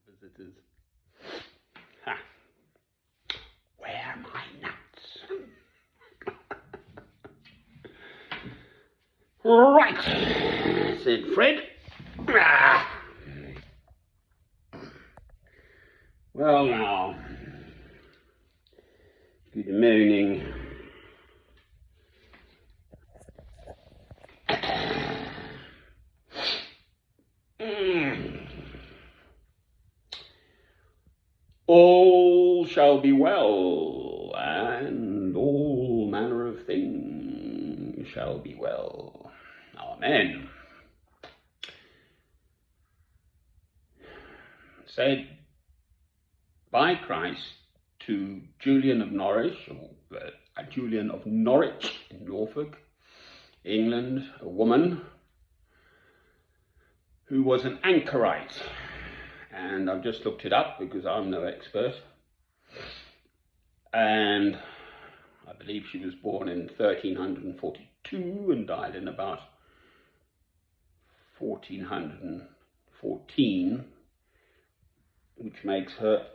visitors. Ha! Where are my nuts? Right, said Fred. Well now, good morning. All shall be well, and all manner of things shall be well. Amen. Said by Christ to Julian of Norwich, Julian of Norwich in Norfolk, England, a woman who was an anchorite. And I've just looked it up because I'm no expert. And I believe she was born in 1342 and died in about 1414, which makes her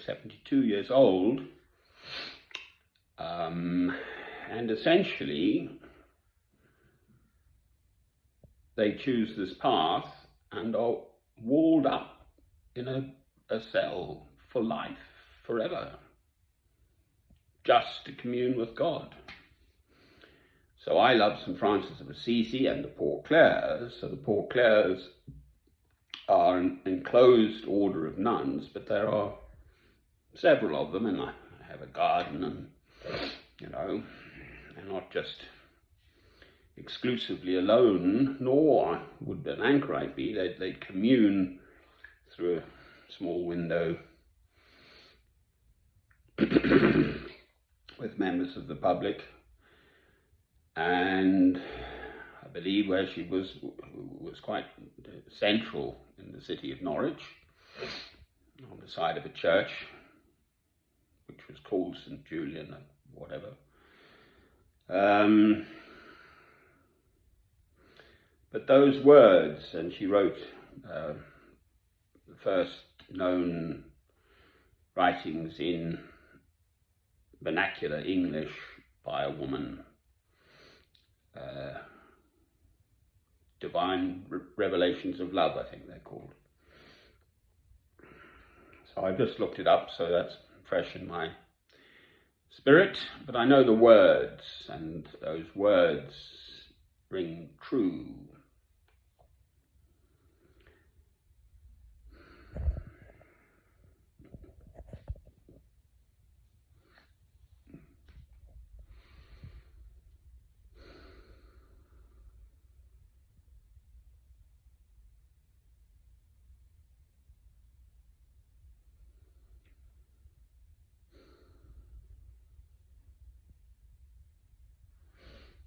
72 years old. And essentially, they choose this path and are walled up in a cell for life, forever, just to commune with God. So I love St. Francis of Assisi and the Poor Clares. So the Poor Clares are an enclosed order of nuns, but there are several of them, and I have a garden, and they're not just exclusively alone, nor would an anchorite be. They'd commune through a small window with members of the public. And I believe where she was quite central in the city of Norwich, on the side of a church, which was called St. Julian or whatever. But those words, and she wrote the first known writings in vernacular English by a woman, Divine Revelations of Love, I think they're called. So I just looked it up, so that's fresh in my spirit, but I know the words, and those words ring true.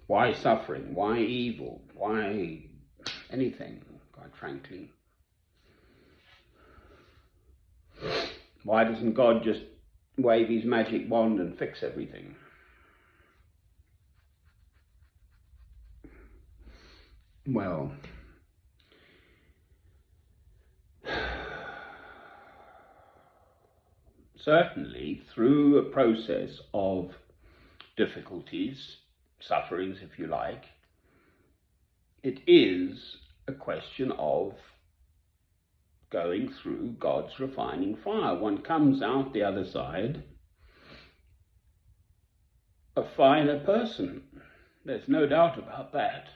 Why suffering? Why evil? Why anything, quite frankly? Why doesn't God just wave his magic wand and fix everything? Well, certainly through a process of difficulties, sufferings, if you like, it is a question of going through God's refining fire. One comes out the other side a finer person. There's no doubt about that.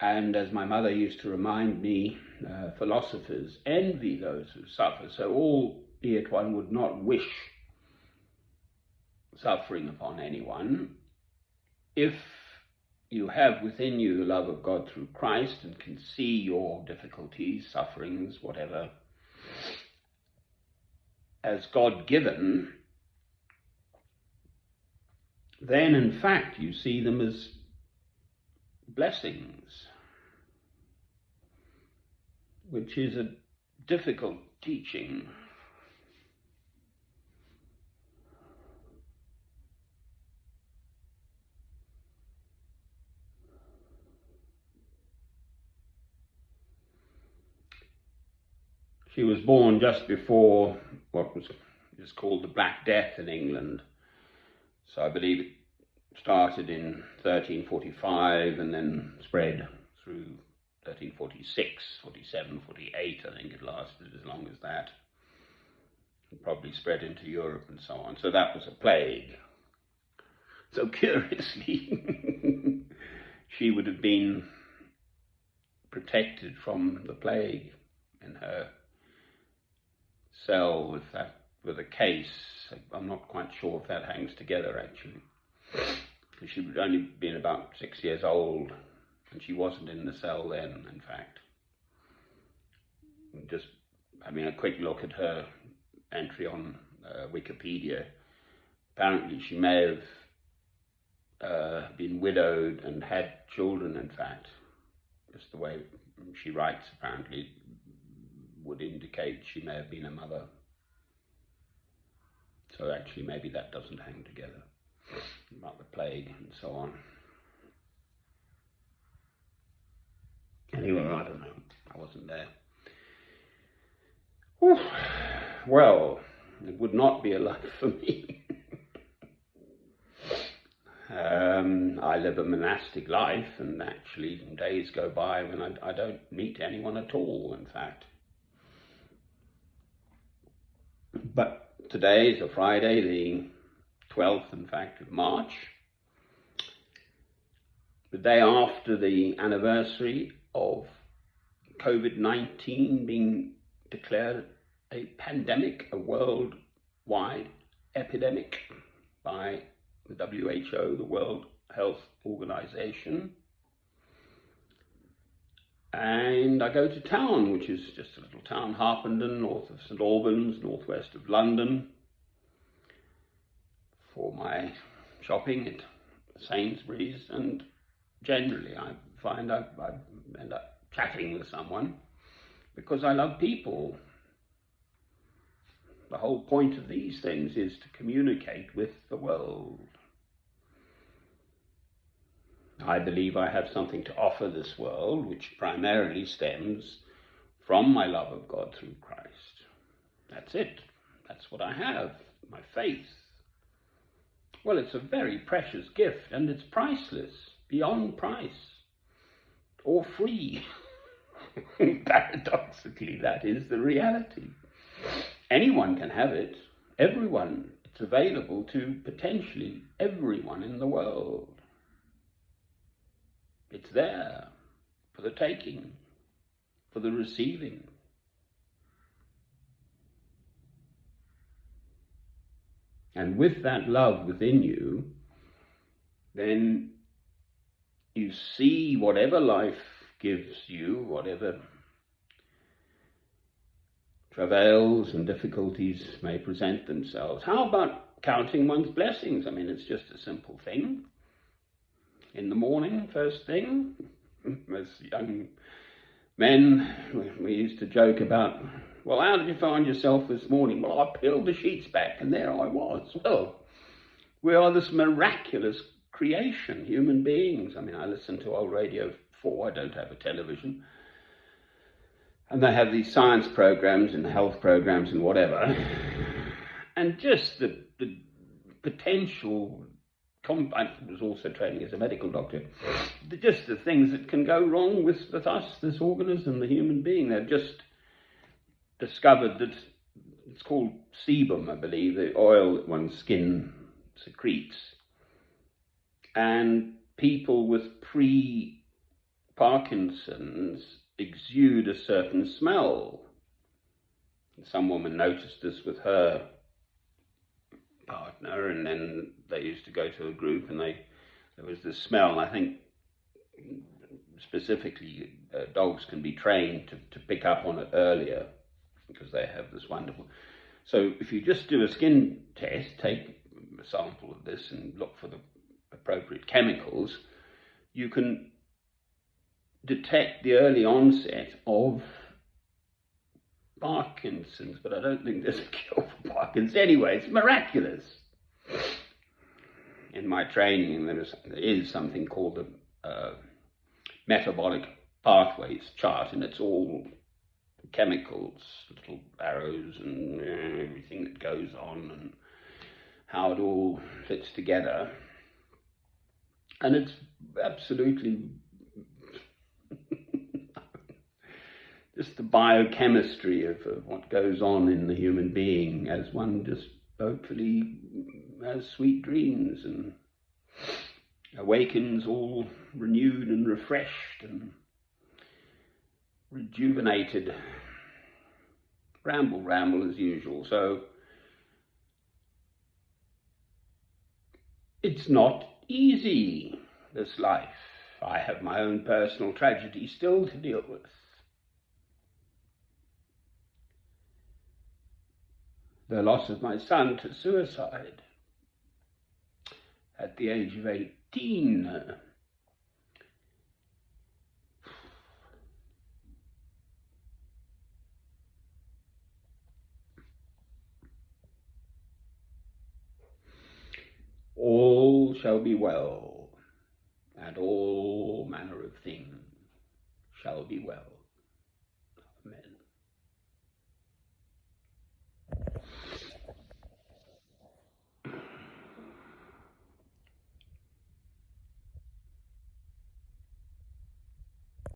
And as my mother used to remind me, philosophers envy those who suffer. So albeit one would not wish suffering upon anyone, if you have within you the love of God through Christ and can see your difficulties, sufferings, whatever, as God-given, then in fact you see them as blessings, which is a difficult teaching. She was born just before what is called the Black Death in England. So I believe it started in 1345 and then spread through 1346, 47, 48. I think it lasted as long as that. It probably spread into Europe and so on. So that was a plague. So curiously, she would have been protected from the plague in her cell with a case. I'm not quite sure if that hangs together actually, because she would only been about 6 years old, and she wasn't in the cell then. In fact, just having a quick look at her entry on Wikipedia, apparently she may have been widowed and had children. In fact, just the way she writes apparently would indicate she may have been a mother. So actually maybe that doesn't hang together about the plague and so on. Anyway, I don't know. I wasn't there. Whew. Well, it would not be a life for me. I live a monastic life, and actually days go by when I don't meet anyone at all, in fact. But today is a Friday, the 12th, in fact, of March, the day after the anniversary of COVID-19 being declared a pandemic, a worldwide epidemic by the WHO, the World Health Organization. And I go to town, which is just a little town, Harpenden, north of St Albans, northwest of London, for my shopping at Sainsbury's, and generally I find I end up chatting with someone because I love people. The whole point of these things is to communicate with the world. I believe I have something to offer this world, which primarily stems from my love of God through Christ. That's it. That's what I have, my faith. Well, it's a very precious gift, and it's priceless, beyond price, or free. Paradoxically, that is the reality. Anyone can have it, everyone. It's available to potentially everyone in the world. It's there for the taking, for the receiving. And with that love within you, then you see whatever life gives you, whatever travails and difficulties may present themselves. How about counting one's blessings? I mean, it's just a simple thing. In the morning, first thing, as young men, we used to joke about, well, how did you find yourself this morning? Well, I peeled the sheets back and there I was. Well, we are this miraculous creation, human beings. I mean, I listen to old Radio 4, I don't have a television. And they have these science programs and health programs and whatever. And just the potential, I was also training as a medical doctor, just the things that can go wrong with us, this organism, the human being. They've just discovered that it's called sebum, I believe, the oil that one's skin secretes. And people with pre-Parkinson's exude a certain smell. Some woman noticed this with her partner, and then they used to go to a group, and there was this smell. And I think specifically dogs can be trained to pick up on it earlier because they have this wonderful. So if you just do a skin test, take a sample of this and look for the appropriate chemicals, you can detect the early onset of Parkinson's, but I don't think there's a cure for Parkinson's. Anyway, it's miraculous. In my training, there is something called the metabolic pathways chart, and it's all chemicals, little arrows and everything that goes on and how it all fits together. And it's absolutely just the biochemistry of what goes on in the human being as one just hopefully has sweet dreams and awakens all renewed and refreshed and rejuvenated. Ramble as usual. So it's not easy, this life. I have my own personal tragedy still to deal with. The loss of my son to suicide at the age of 18. All shall be well, and all manner of things shall be well.